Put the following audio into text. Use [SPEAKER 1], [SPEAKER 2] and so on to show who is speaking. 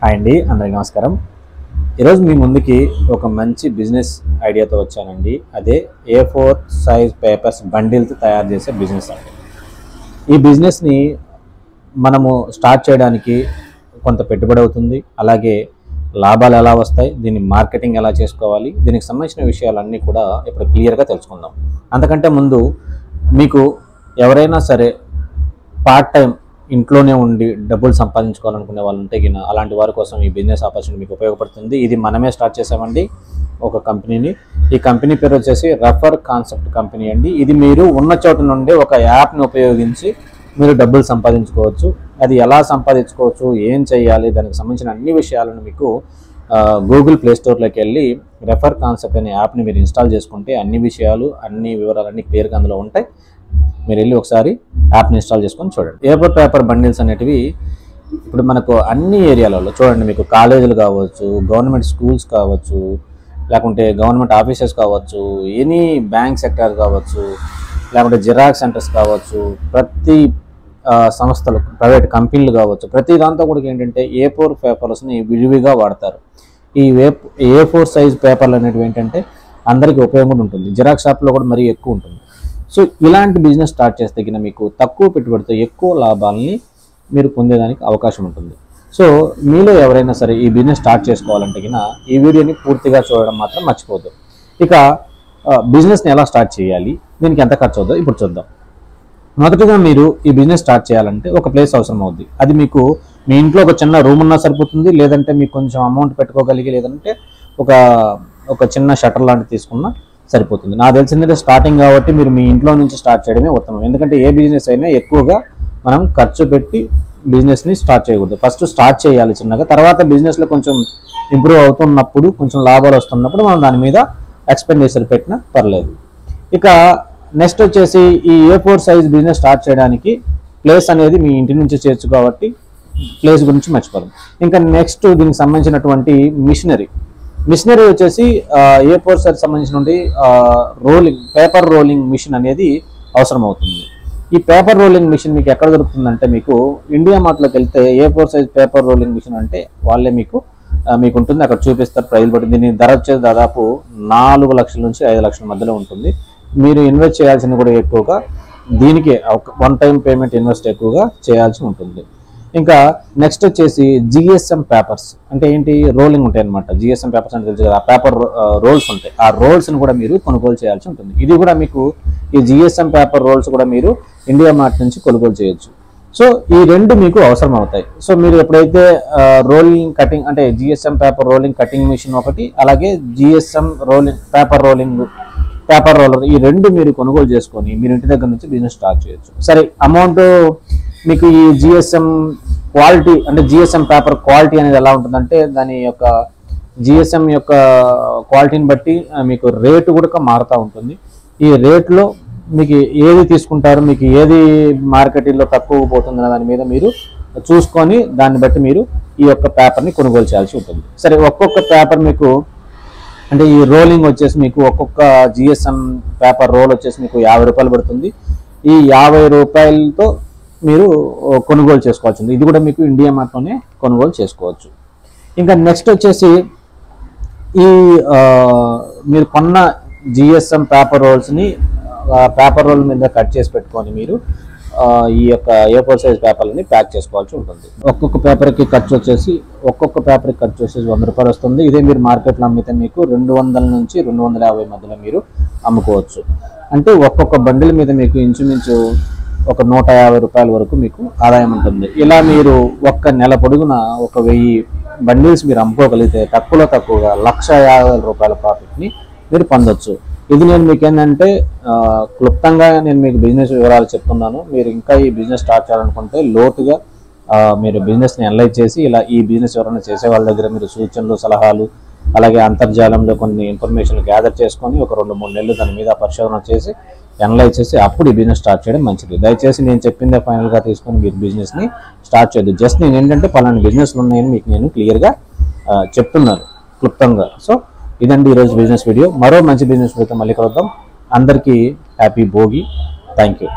[SPEAKER 1] Hi అండి, అందరికీ నమస్కారం. ఈరోజు మీ ముందుకి ఒక మంచి బిజినెస్ ఐడియాతో వచ్చానండి. అదే A4 సైజ్ పేపర్స్ బండిల్తో తయారు చేసే బిజినెస్ అండి. ఈ బిజినెస్ని మనము స్టార్ట్ చేయడానికి కొంత పెట్టుబడి అవుతుంది. అలాగే లాభాలు ఎలా వస్తాయి, దీన్ని మార్కెటింగ్ ఎలా చేసుకోవాలి, దీనికి సంబంధించిన విషయాలన్నీ కూడా ఇప్పుడు క్లియర్గా తెలుసుకుందాం. అంతకంటే ముందు మీకు ఎవరైనా సరే పార్ట్ టైం ఇంట్లోనే ఉండి డబ్బులు సంపాదించుకోవాలనుకునే వాళ్ళు ఉంటే గిన అలాంటి వారి కోసం ఈ బిజినెస్ ఆపర్చునిటీ మీకు ఉపయోగపడుతుంది. ఇది మనమే స్టార్ట్ చేసామండి ఒక కంపెనీని. ఈ కంపెనీ పేరు వచ్చేసి రెఫర్ కాన్సెప్ట్ కంపెనీ అండి. ఇది మీరు ఉన్న చోట నుండి ఒక యాప్ని ఉపయోగించి మీరు డబ్బులు సంపాదించుకోవచ్చు. అది ఎలా సంపాదించుకోవచ్చు, ఏం చేయాలి, దానికి సంబంధించిన అన్ని విషయాలను మీకు గూగుల్ ప్లే స్టోర్లోకి వెళ్ళి రెఫర్ కాన్సెప్ట్ అనే యాప్ని మీరు ఇన్స్టాల్ చేసుకుంటే అన్ని విషయాలు, అన్ని వివరాలు అన్నీ క్లియర్గా అందులో ఉంటాయి. మీరు వెళ్ళి ఒకసారి యాప్ని ఇన్స్టాల్ చేసుకొని చూడండి. A4 పేపర్ బండిల్స్ అనేటివి ఇప్పుడు మనకు అన్ని ఏరియాలలో చూడండి. మీకు కాలేజీలు కావచ్చు, గవర్నమెంట్ స్కూల్స్ కావచ్చు, లేకుంటే గవర్నమెంట్ ఆఫీసెస్ కావచ్చు, ఎనీ బ్యాంక్ సెక్టర్ కావచ్చు, లేకుంటే జిరాక్స్ సెంటర్స్ కావచ్చు, ప్రతి సంస్థలు, ప్రైవేట్ కంపెనీలు కావచ్చు, ప్రతి దాంతో కూడా ఏంటంటే A4 పేపర్స్ని విరివిగా వాడతారు. ఈ A4 సైజ్ పేపర్లు అనేటివి ఏంటంటే అందరికీ ఉపయోగం ఉంటుంది. జిరాక్స్ షాప్లో కూడా మరీ ఎక్కువ ఉంటుంది. సో ఇలాంటి బిజినెస్ స్టార్ట్ చేస్తే గిన మీకు తక్కువ పెట్టుబడితో ఎక్కువ లాభాలని మీరు పొందేదానికి అవకాశం ఉంటుంది. సో మీలో ఎవరైనా సరే ఈ బిజినెస్ స్టార్ట్ చేసుకోవాలంటే గిన ఈ వీడియోని పూర్తిగా చూడడం మాత్రం మర్చిపోద్దు. ఇక బిజినెస్ని ఎలా స్టార్ట్ చేయాలి, దీనికి ఎంత ఖర్చు అవుతుందో ఇప్పుడు చూద్దాం. మొదటగా మీరు ఈ బిజినెస్ స్టార్ట్ చేయాలంటే ఒక ప్లేస్ అవసరం అవుద్ది. అది మీకు మీ ఇంట్లో ఒక చిన్న రూమ్ ఉన్నా సరిపోతుంది, లేదంటే మీకు కొంచెం అమౌంట్ పెట్టుకోగలిగి, లేదంటే ఒక చిన్న షట్టర్ లాంటివి తీసుకున్నా సరిపోతుంది. నాకు తెలిసిందంటే స్టార్టింగ్ కాబట్టి మీరు మీ ఇంట్లో నుంచి స్టార్ట్ చేయడమే ఉత్తమం. ఎందుకంటే ఏ బిజినెస్ అయినా ఎక్కువగా మనం ఖర్చు పెట్టి బిజినెస్ని స్టార్ట్ చేయకూడదు. ఫస్ట్ స్టార్ట్ చేయాలి చిన్నగా, తర్వాత బిజినెస్లో కొంచెం ఇంప్రూవ్ అవుతున్నప్పుడు, కొంచెం లాభాలు వస్తున్నప్పుడు మనం దాని మీద ఎక్స్పెండిచర్ పెట్టినా పర్లేదు. ఇక నెక్స్ట్ వచ్చేసి ఈ A4 సైజ్ బిజినెస్ స్టార్ట్ చేయడానికి ప్లేస్ అనేది మీ ఇంటి నుంచి చేయొచ్చు కాబట్టి ప్లేస్ గురించి మర్చిపోదాం. ఇంకా నెక్స్ట్ దీనికి సంబంధించినటువంటి మిషనరీ వచ్చేసి A4 సైజ్ సంబంధించిన పేపర్ రోలింగ్ మిషన్ అనేది అవసరం అవుతుంది. ఈ పేపర్ రోలింగ్ మిషన్ మీకు ఎక్కడ దొరుకుతుందంటే మీకు ఇండియా మార్ట్లోకి వెళ్తే A4 size paper rolling machine అంటే వాళ్ళే మీకు ఉంటుంది, అక్కడ చూపిస్తారు, ప్రైజ్ పడుతుంది. దీని ధర వచ్చేసి దాదాపు 4 లక్షల నుంచి 5 లక్షల మధ్యలో ఉంటుంది. మీరు ఇన్వెస్ట్ చేయాల్సింది కూడా ఎక్కువగా, దీనికి వన్ టైం పేమెంట్ ఇన్వెస్ట్ ఎక్కువగా చేయాల్సి ఉంటుంది. ఇంకా నెక్స్ట్ వచ్చేసి GSM పేపర్స్ అంటే ఏంటి, రోలింగ్ ఉంటాయి అనమాట. GSM పేపర్స్ అంటే తెలుసు కదా, ఆ పేపర్ రోల్స్ ఉంటాయి. ఆ రోల్స్ని కూడా మీరు కొనుగోలు చేయాల్సి ఉంటుంది. ఇది కూడా మీకు ఈ GSM పేపర్ రోల్స్ కూడా మీరు ఇండియా మార్ట్ నుంచి కొనుగోలు చేయొచ్చు. సో ఈ రెండు మీకు అవసరం అవుతాయి. సో మీరు ఎప్పుడైతే రోలింగ్ కటింగ్ అంటే GSM paper rolling cutting machine ఒకటి, అలాగే GSM రోలింగ్ పేపర్ రోలర్, ఈ రెండు మీరు కొనుగోలు చేసుకొని మీరు ఇంటి దగ్గర నుంచి బిజినెస్ స్టార్ట్ చేయొచ్చు. సరే, అమౌంట్ మీకు ఈ GSM క్వాలిటీ అంటే GSM పేపర్ క్వాలిటీ అనేది ఎలా ఉంటుందంటే దాని యొక్క GSM యొక్క క్వాలిటీని బట్టి మీకు రేటు కూడా మారుతూ ఉంటుంది. ఈ రేట్లో మీకు ఏది తీసుకుంటారు, మీకు ఏది మార్కెట్లో తక్కువ పోతుందన్న దాని మీద మీరు చూసుకొని దాన్ని బట్టి మీరు ఈ యొక్క పేపర్ని కొనుగోలు చేయాల్సి ఉంటుంది. సరే, ఒక్కొక్క పేపర్ మీకు అంటే ఈ రోలింగ్ వచ్చేసి మీకు ఒక్కొక్క GSM పేపర్ రోల్ వచ్చేసి మీకు 50 రూపాయలు పడుతుంది. ఈ 50 రూపాయలతో మీరు కొనుగోలు చేసుకోవచ్చు. ఇది కూడా మీకు ఇండియా మార్ట్లోనే కొనుగోలు చేసుకోవచ్చు. ఇంకా నెక్స్ట్ వచ్చేసి ఈ మీరు కొన్న GSM పేపర్ రోల్స్ని పేపర్ రోల్ మీద కట్ చేసి పెట్టుకొని మీరు ఈ యొక్క A4 సైజ్ పేపర్లని ప్యాక్ చేసుకోవాల్సి ఉంటుంది. ఒక్కొక్క పేపర్కి ఖర్చు వచ్చేసి 100 రూపాయలు వస్తుంది. ఇదే మీరు మార్కెట్లో అమ్మితే మీకు 200 నుంచి 250 మధ్యలో మీరు అమ్ముకోవచ్చు. అంటే ఒక్కొక్క బండిల్ మీద మీకు ఇంచుమించు ఒక 150 రూపాయల వరకు మీకు ఆదాయం ఉంటుంది. ఇలా మీరు ఒక్క నెల పొడుగున 1000 బండిల్స్ మీరు అమ్ముకోగలిగితే తక్కువగా 1,50,000 రూపాయల ప్రాఫిట్ని మీరు పొందొచ్చు. ఇది నేను మీకు ఏంటంటే క్లుప్తంగా నేను మీకు బిజినెస్ వివరాలు చెప్తున్నాను. మీరు ఇంకా ఈ బిజినెస్ స్టార్ట్ చేయాలనుకుంటే లోతుగా మీరు బిజినెస్ని అనలైజ్ చేసి ఇలా ఈ బిజినెస్ ఎవరైనా చేసే వాళ్ళ దగ్గర మీరు సూచనలు, సలహాలు, అలాగే అంతర్జాలంలో కొన్ని ఇన్ఫర్మేషన్ గ్యాదర్ చేసుకొని ఒక 2-3 నెలలు దాని మీద పరిశోధన చేసి అనలైజ్ చేసి అప్పుడు ఈ బిజినెస్ స్టార్ట్ చేయడం మంచిది. దయచేసి నేను చెప్పిందే ఫైనల్గా తీసుకొని మీరు బిజినెస్ని స్టార్ట్ చేయొద్దు. జస్ట్ నేను ఏంటంటే పలానా బిజినెస్లు ఉన్నాయని మీకు నేను క్లియర్గా చెప్తున్నాను క్లుప్తంగా. సో ఇదండి ఈరోజు బిజినెస్ వీడియో. మరో మంచి బిజినెస్ వీడియోతో మళ్ళీ కలుద్దాం. అందరికీ హ్యాపీ భోగి. Thank you.